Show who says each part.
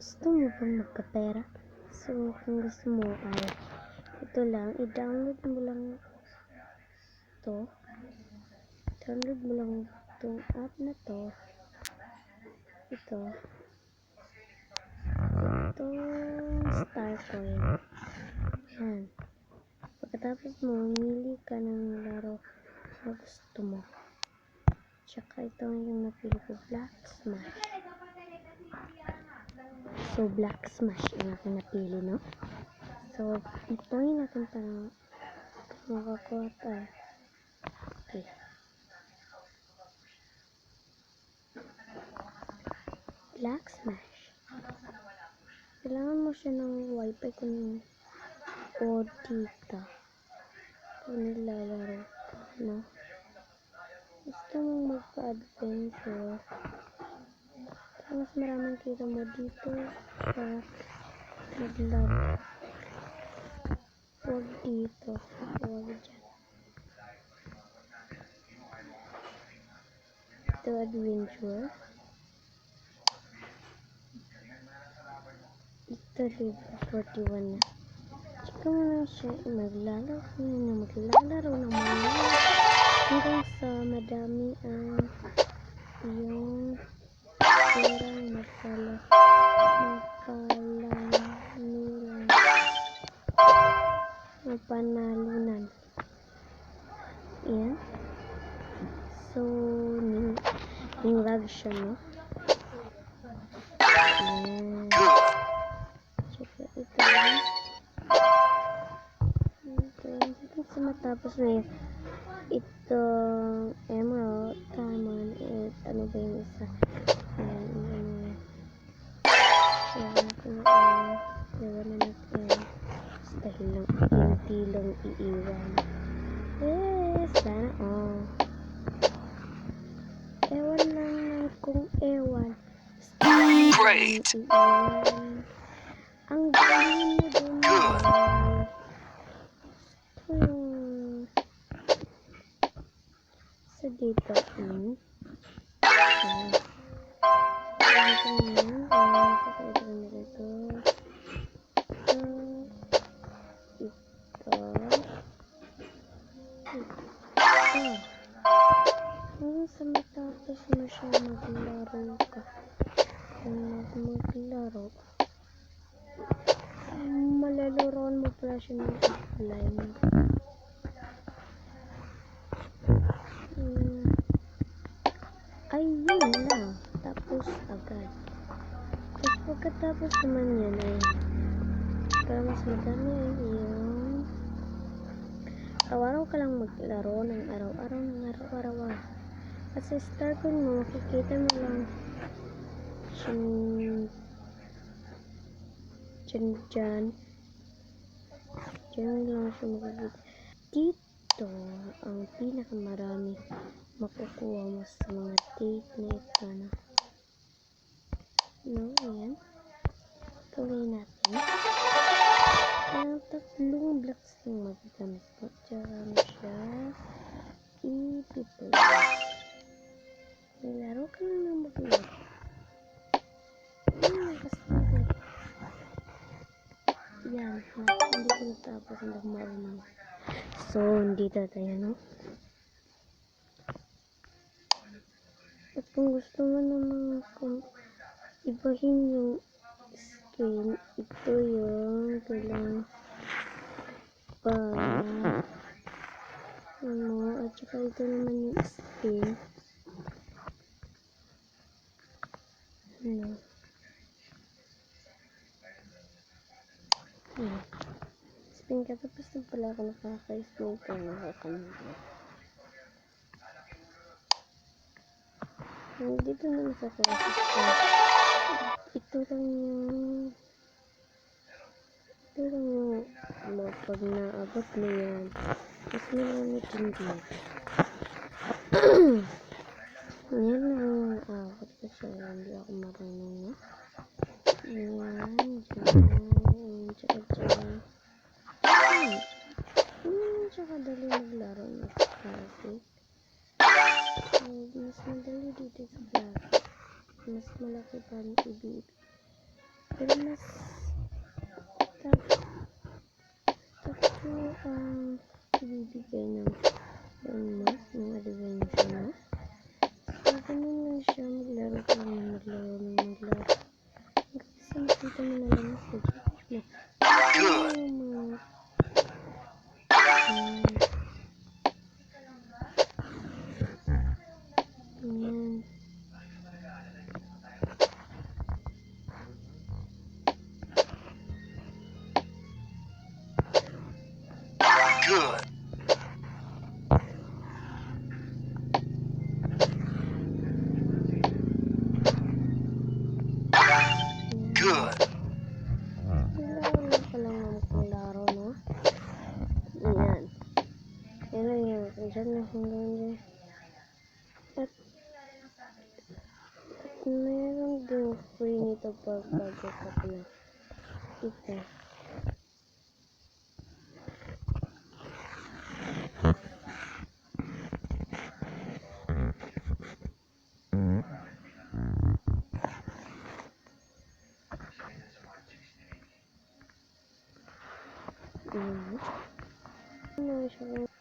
Speaker 1: Gusto mo bang magkapera? So, kung gusto mo ay ito lang, i-download mo lang to. Download mo lang itong app na to. Itong Starcoin. Yan. Pagkatapos mo, mamili ka ng laro na gusto mo. Tsaka ito yung napili ko, Black Smash. So, Black Smash ang aking napili, no? So, itongin natin parang makakuha tayo. Okay. Black Smash. Kailangan mo siya ng wifi kung o data. Kung nilalaro ka, no? Gusto mong magpa-adventure. Mas maraming kita mo dito sa naglaro. Huwag dito. Huwag dyan. Ito adventure. Ito River 41 na. Tsaka mo lang siya maglalaro ng mga hanggang sa madami ang yung perang mapanalunan. Ayan. So, ning-lag siya, no? Ayan. Tsaka ito lang. Ito sa matapos na yun. Itong emerald, diamond, and ano ba yung isa? Ayan, Ayan na natin. Dahil lang, hindi lang iiwan. Yes, sana all. Ewan lang kung ewan. Great! Iiwan. Ang galing mo dun. Sa dito. Sa matapos mo siya maglaro ka. Kung maglaro, malaluroan mo pala siya ng offline. Ayun lang. Tapos agad. Tapos pagkatapos naman yan ay para mas madami ay yung araw-araw ka lang maglaro ng araw-araw. At sa Starcoin mo, makikita mo lang dyan lang siya makikita. Dito ang pinakamarami makukuha mo sa mga date na ito na. No, ayan. Tuloy natin. Ang tatlong blocks lang magagamit mo. Tsaka mo siya ipipuloy. Nilaro ka lang ng maglaro. Yan. Hindi ko natapos. Hindi ko marunong. So, dito tayo, no? At kung gusto mo naman ibahin yung skin, ito yung kailangan pa at saka ito naman yung skin. Spin ka, tapos na pala ako nakaka-spin ka, nakakamagod. Dito naman sa process ko, ito lang yung pag naabot mo yan, mas marami din dito. Yan ang naabot ko siya, hindi ako marunong na. Ayan, tsaka tsaka dali maglaro na sa classic. Mas madali dito sa classic. Mas malaki pa ang ibig. Pero mas tatlo ang ibibigay ng mas ng adventure mo. So, ganun lang siya. Maglaro ka lang ng maglaro. Kasi makita mo na lang sa Gcash mo. Ayan.
Speaker 2: Good. Good.
Speaker 1: Maglaro ka lang ng maglaro, no? Ayan. Yan lang yun. Diyan na hanggang dyan. At meron din free nito pag bago ka pala. Ito. Ano siya?